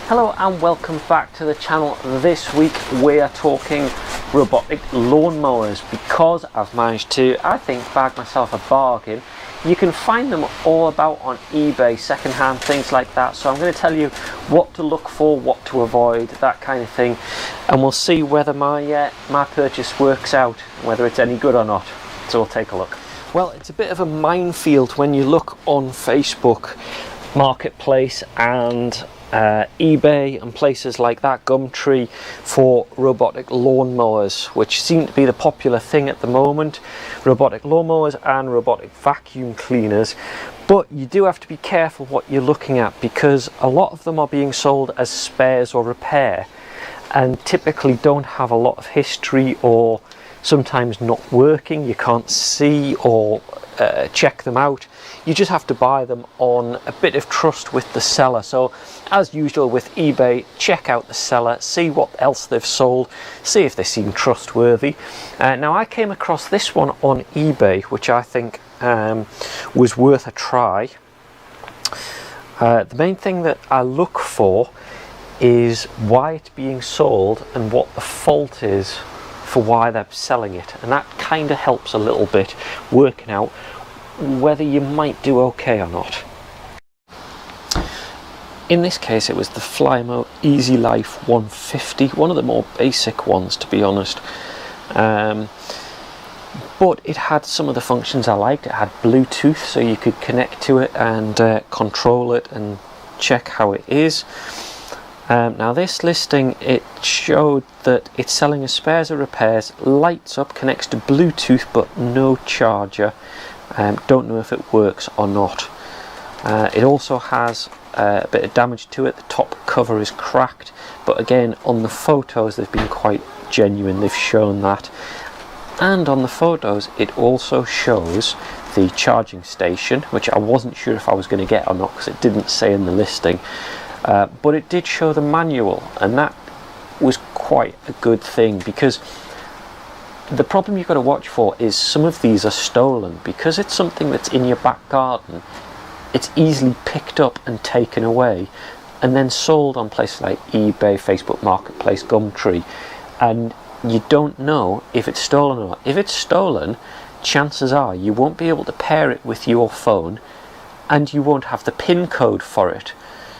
Hello and welcome back to the channel. This week we are talking robotic lawnmowers because I've managed to, I think, bag myself a bargain. You can find them all about on eBay, secondhand, things like that. So I'm going to tell you what to look for, what to avoid, that kind of thing, and we'll see whether my purchase works out, whether it's any good or not. So we'll take a look. Well, it's a bit of a minefield when you look on Facebook Marketplace and eBay and places like that, Gumtree, for robotic lawnmowers, which seem to be the popular thing at the moment. Robotic lawnmowers and robotic vacuum cleaners. But you do have to be careful what you're looking at, because a lot of them are being sold as spares or repair and typically don't have a lot of history, or sometimes not working. You can't see or check them out. You just have to buy them on a bit of trust with the seller. So as usual with eBay, check out the seller, see what else they've sold, see if they seem trustworthy. Now I came across this one on eBay, which I think was worth a try. The main thing that I look for is why it's being sold and what the fault is for why they're selling it, and that kind of helps a little bit working out whether you might do okay or not. In this case it was the Flymo Easilife 150, one of the more basic ones, to be honest, but it had some of the functions I liked. It had Bluetooth, so you could connect to it and control it and check how it is. Now this listing, it showed that it's selling as spares or repairs, lights up, connects to Bluetooth but no charger. Don't know if it works or not. It also has a bit of damage to it. The top cover is cracked, but again on the photos they've been quite genuine, they've shown that. And on the photos it also shows the charging station, which I wasn't sure if I was going to get or not because it didn't say in the listing. But it did show the manual, and that was quite a good thing, because the problem you've got to watch for is some of these are stolen. Because it's something that's in your back garden, it's easily picked up and taken away and then sold on places like eBay, Facebook Marketplace, Gumtree, and you don't know if it's stolen or not. If it's stolen, chances are you won't be able to pair it with your phone and you won't have the PIN code for it.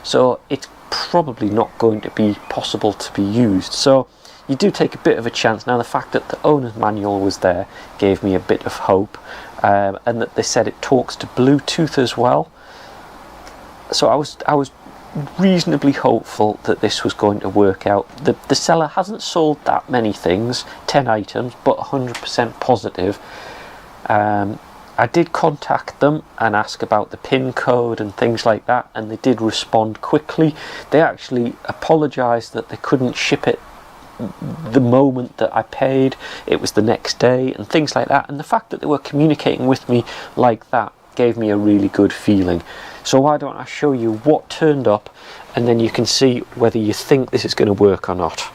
So it's probably not going to be possible to be used. So you do take a bit of a chance. Now the fact that the owner's manual was there gave me a bit of hope, and that they said it talks to Bluetooth as well. So I was reasonably hopeful that this was going to work out. The seller hasn't sold that many things, 10 items, but 100% positive. I did contact them and ask about the PIN code and things like that, and they did respond quickly. They actually apologised that they couldn't ship it the moment that I paid. It was the next day and things like that, and the fact that they were communicating with me like that gave me a really good feeling. So why don't I show you what turned up, and then you can see whether you think this is going to work or not.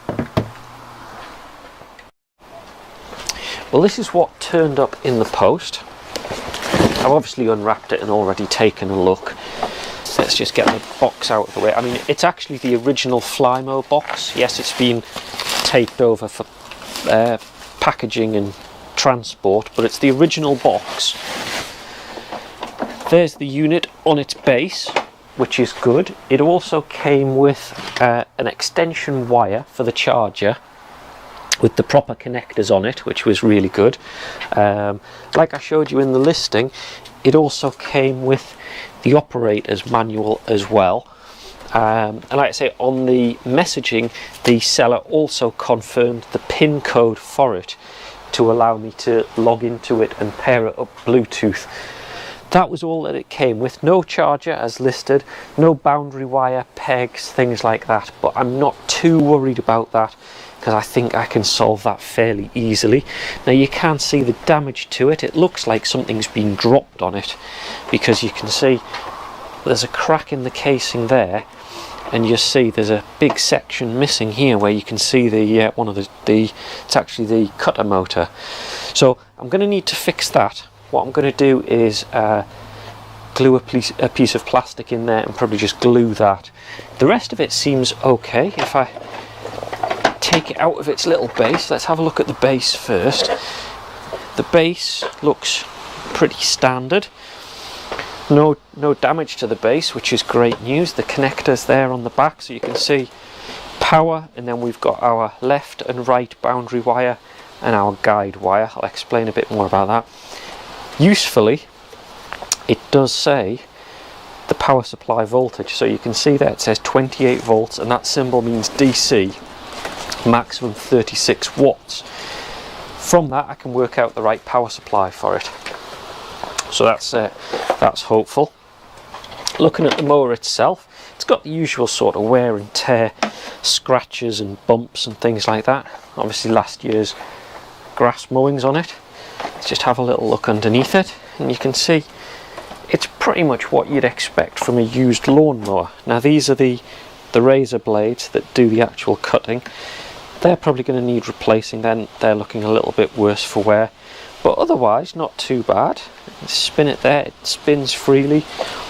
Well, this is what turned up in the post. I've obviously unwrapped it and already taken a look. Let's just get the box out of the way. I mean, it's actually the original Flymo box. Yes, it's been taped over for packaging and transport, but it's the original box. There's the unit on its base, which is good. It also came with an extension wire for the charger, with the proper connectors on it, which was really good. Like I showed you in the listing, it also came with the operator's manual as well. And like I say, on the messaging, the seller also confirmed the PIN code for it to allow me to log into it and pair it up Bluetooth. That was all that it came with. No charger as listed, no boundary wire, pegs, things like that, but I'm not too worried about that, because I think I can solve that fairly easily. Now you can see the damage to it. It looks like something's been dropped on it, because you can see there's a crack in the casing there, and you see there's a big section missing here where you can see the one of the it's actually the cutter motor. So I'm going to need to fix that. What I'm going to do is glue a piece of plastic in there and probably just glue that. The rest of it seems okay. If I take it out of its little base, let's have a look at the base first. The base looks pretty standard. No damage to the base, which is great news. The connector's there on the back, so you can see power, and then we've got our left and right boundary wire and our guide wire. I'll explain a bit more about that. Usefully, it does say the power supply voltage, so you can see there it says 28 volts, and that symbol means DC, maximum 36 watts. From that I can work out the right power supply for it, so that's hopeful. Looking at the mower itself, it's got the usual sort of wear and tear, scratches and bumps and things like that. Obviously last year's grass mowings on it. Let's just have a little look underneath it, and you can see it's pretty much what you'd expect from a used lawnmower. Now these are the razor blades that do the actual cutting. They're probably going to need replacing, then they're looking a little bit worse for wear, but otherwise not too bad. Spin it there, it spins freely,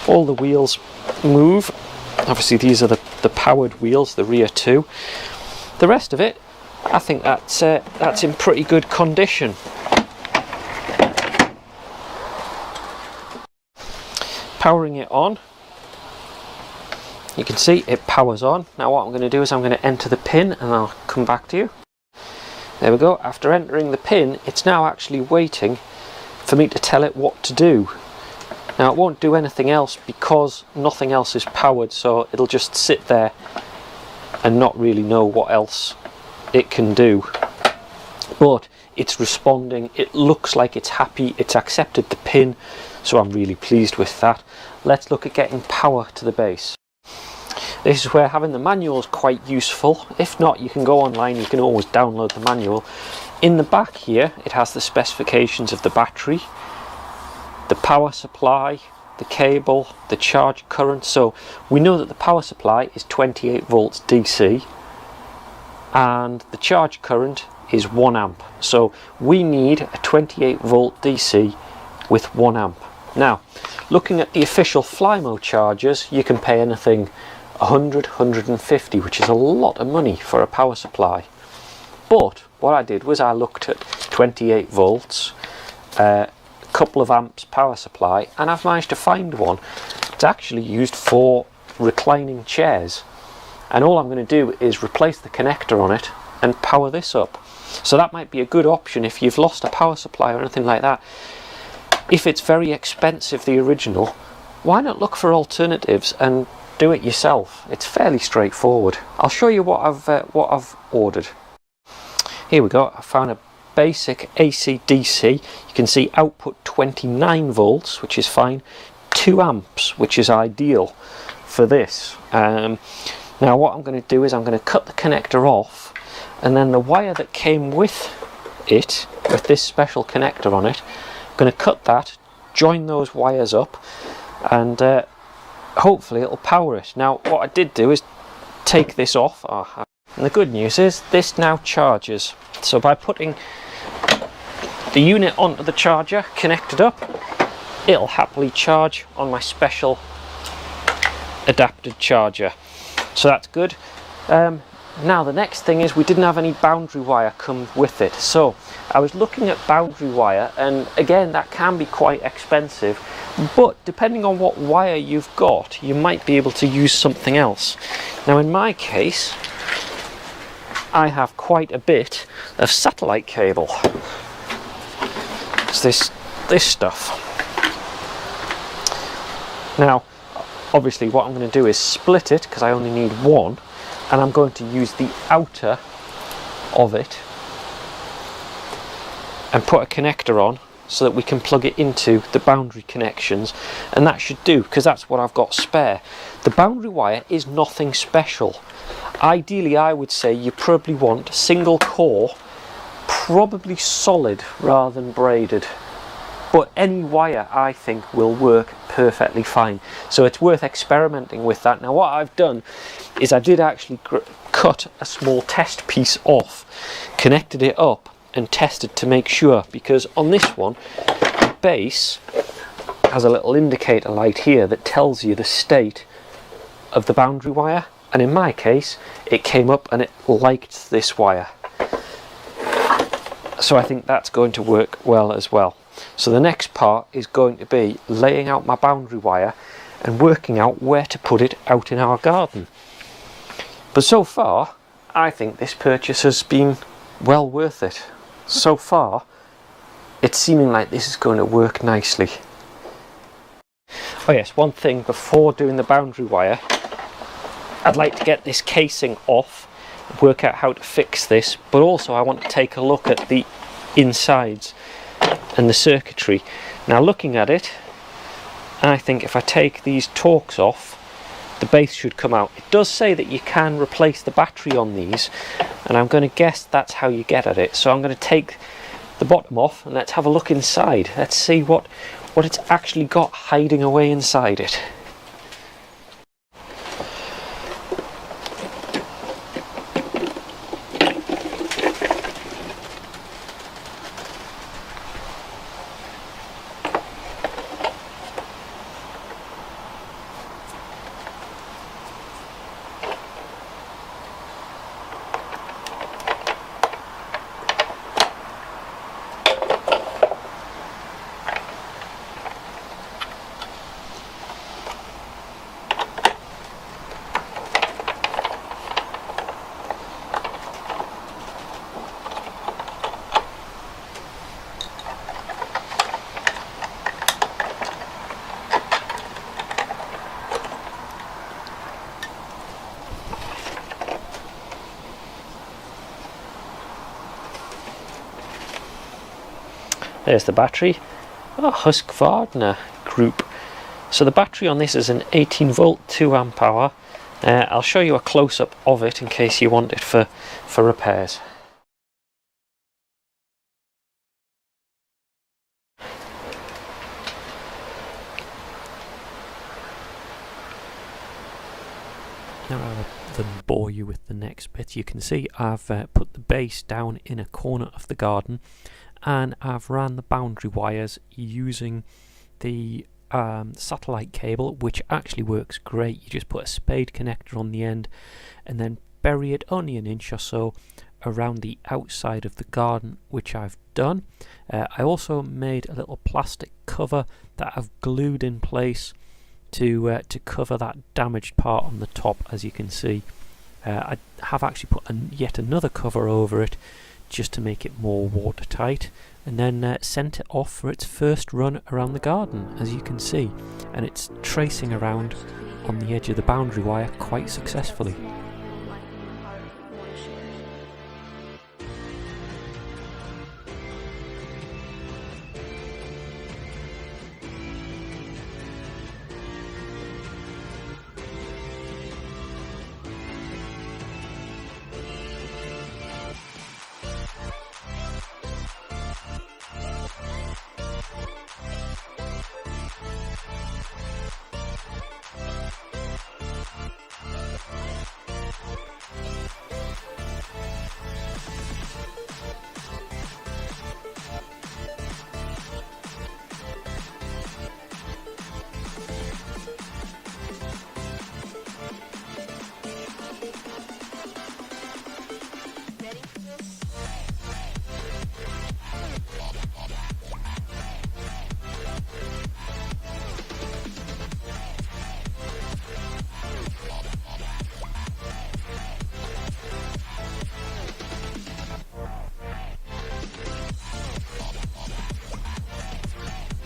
all the wheels move. Obviously these are the powered wheels, the rear two. The rest of it, I think that's in pretty good condition. Powering it on, you can see it powers on. Now what I'm going to do is I'm going to enter the pin and I'll come back to you. There we go. After entering the pin, it's now actually waiting for me to tell it what to do. Now it won't do anything else because nothing else is powered, so it'll just sit there and not really know what else it can do. But it's responding, it looks like it's happy, it's accepted the pin, so I'm really pleased with that. Let's look at getting power to the base. This is where having the manual is quite useful. If not, you can go online, you can always download the manual. In the back here, it has the specifications of the battery, the power supply, the cable, the charge current. So we know that the power supply is 28 volts DC and the charge current is 1 amp. So we need a 28 volt DC with 1 amp. Now, looking at the official Flymo chargers, you can pay anything 100, 150, which is a lot of money for a power supply. But what I did was I looked at 28 volts, a couple of amps power supply, and I've managed to find one. It's actually used for reclining chairs, and all I'm going to do is replace the connector on it and power this up. So that might be a good option if you've lost a power supply or anything like that. If it's very expensive, the original, why not look for alternatives and do it yourself? It's fairly straightforward. I'll show you what I've ordered. Here we go. I found a basic AC/DC. You can see output 29 volts, which is fine. 2 amps, which is ideal for this. Now what I'm going to do is I'm going to cut the connector off, and then the wire that came with it, with this special connector on it, I'm going to cut that, join those wires up, and hopefully it'll power it. Now what I did do is take this off, and the good news is this now charges. So by putting the unit onto the charger, connected up, it'll happily charge on my special adapted charger. So that's good. Now the next thing is we didn't have any boundary wire come with it. So I was looking at boundary wire, and again that can be quite expensive, but depending on what wire you've got, you might be able to use something else. Now in my case, I have quite a bit of satellite cable. It's this stuff. Now obviously what I'm going to do is split it, because I only need one, and I'm going to use the outer of it and put a connector on so that we can plug it into the boundary connections, and that should do, because that's what I've got spare. The boundary wire is nothing special. Ideally I would say you probably want single core, probably solid rather than braided, but any wire I think will work perfectly fine. So it's worth experimenting with that. Now what I've done is I did actually cut a small test piece off, connected it up and tested to make sure, because on this one the base has a little indicator light here that tells you the state of the boundary wire, and in my case it came up and it liked this wire, so I think that's going to work well as well. So the next part is going to be laying out my boundary wire and working out where to put it out in our garden. But so far I think this purchase has been well worth it. So far it's seeming like this is going to work nicely. Oh yes, one thing before doing the boundary wire, I'd like to get this casing off, work out how to fix this, but also I want to take a look at the insides and the circuitry. Now looking at it, I think if I take these Torx off, the base should come out. It does say that you can replace the battery on these, and I'm going to guess that's how you get at it. So I'm going to take the bottom off and let's have a look inside. Let's see what it's actually got hiding away inside it. There's the battery. Oh, Husqvarna group. So the battery on this is an 18 volt 2 amp hour. I'll show you a close-up of it in case you want it for repairs. Now rather than bore you with the next bit, you can see I've put the base down in a corner of the garden, and I've ran the boundary wires using the satellite cable, which actually works great. You just put a spade connector on the end and then bury it only an inch or so around the outside of the garden, which I've done. I also made a little plastic cover that I've glued in place to cover that damaged part on the top, as you can see. I have actually put yet another cover over it just to make it more watertight, and then sent it off for its first run around the garden, as you can see, and it's tracing around on the edge of the boundary wire quite successfully.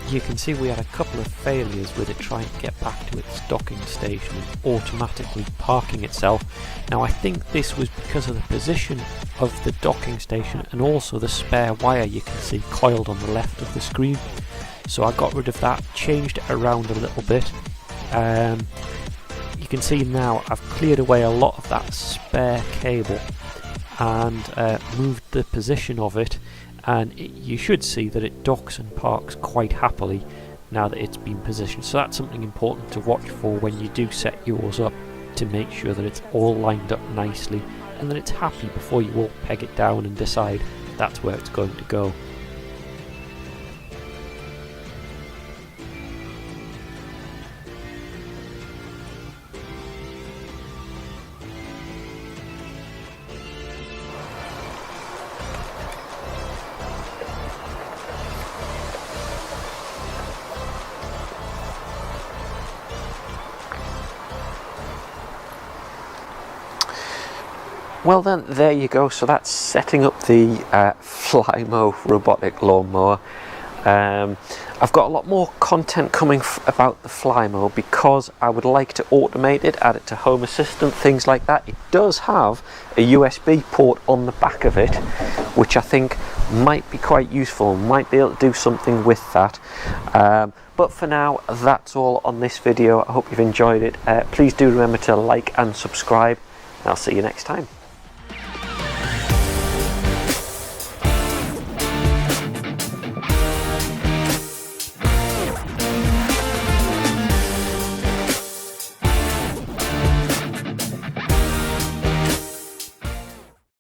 You can see we had a couple of failures with it trying to get back to its docking station and automatically parking itself. Now I think this was because of the position of the docking station and also the spare wire you can see coiled on the left of the screen. So I got rid of that, changed it around a little bit. You can see now I've cleared away a lot of that spare cable and moved the position of it, and you should see that it docks and parks quite happily now that it's been positioned. So that's something important to watch for when you do set yours up, to make sure that it's all lined up nicely and that it's happy before you all peg it down and decide that's where it's going to go. Well then, there you go. So that's setting up the Flymo robotic lawnmower. I've got a lot more content coming about the Flymo because I would like to automate it, add it to Home Assistant, things like that. It does have a USB port on the back of it, which I think might be quite useful, might be able to do something with that. But for now, that's all on this video. I hope you've enjoyed it. Please do remember to like and subscribe, and I'll see you next time.